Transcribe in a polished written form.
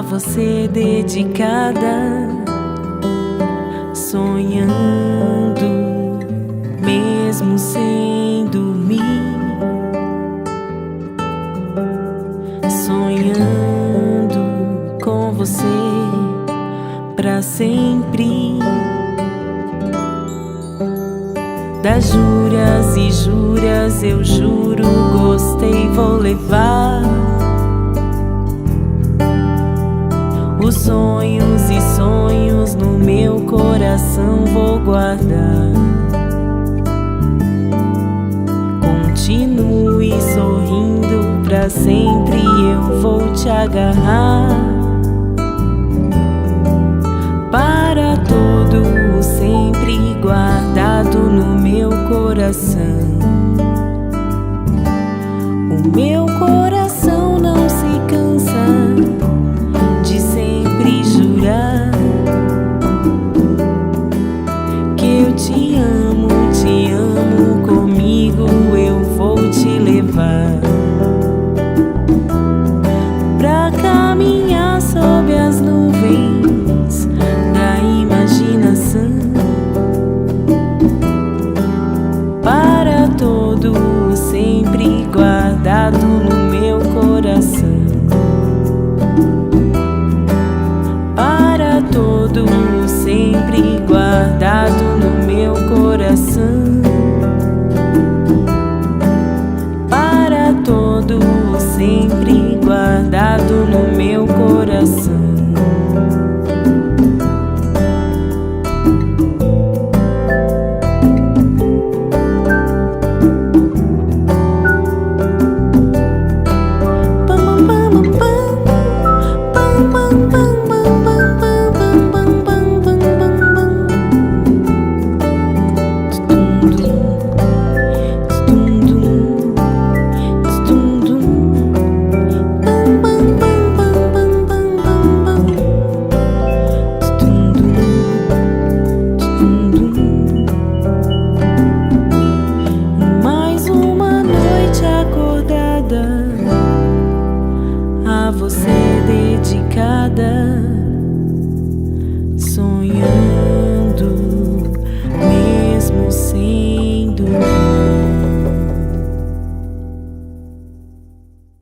você dedicada, sonhando mesmo sem dormir, sonhando com você pra sempre. Das juras e juras eu juro, gostei, vou levar os sonhos e sonhos no meu coração, vou guardar. Continue sorrindo pra sempre, eu vou te agarrar para todo o sempre, guardado no meu coração. O meu coração não se cansa de sempre jurar que eu te amo, comigo eu vou te levar pra caminhar sob as nuvens da imaginação, para todo sempre, guardado no meu coração. Para todo sempre, guardado no meu coração.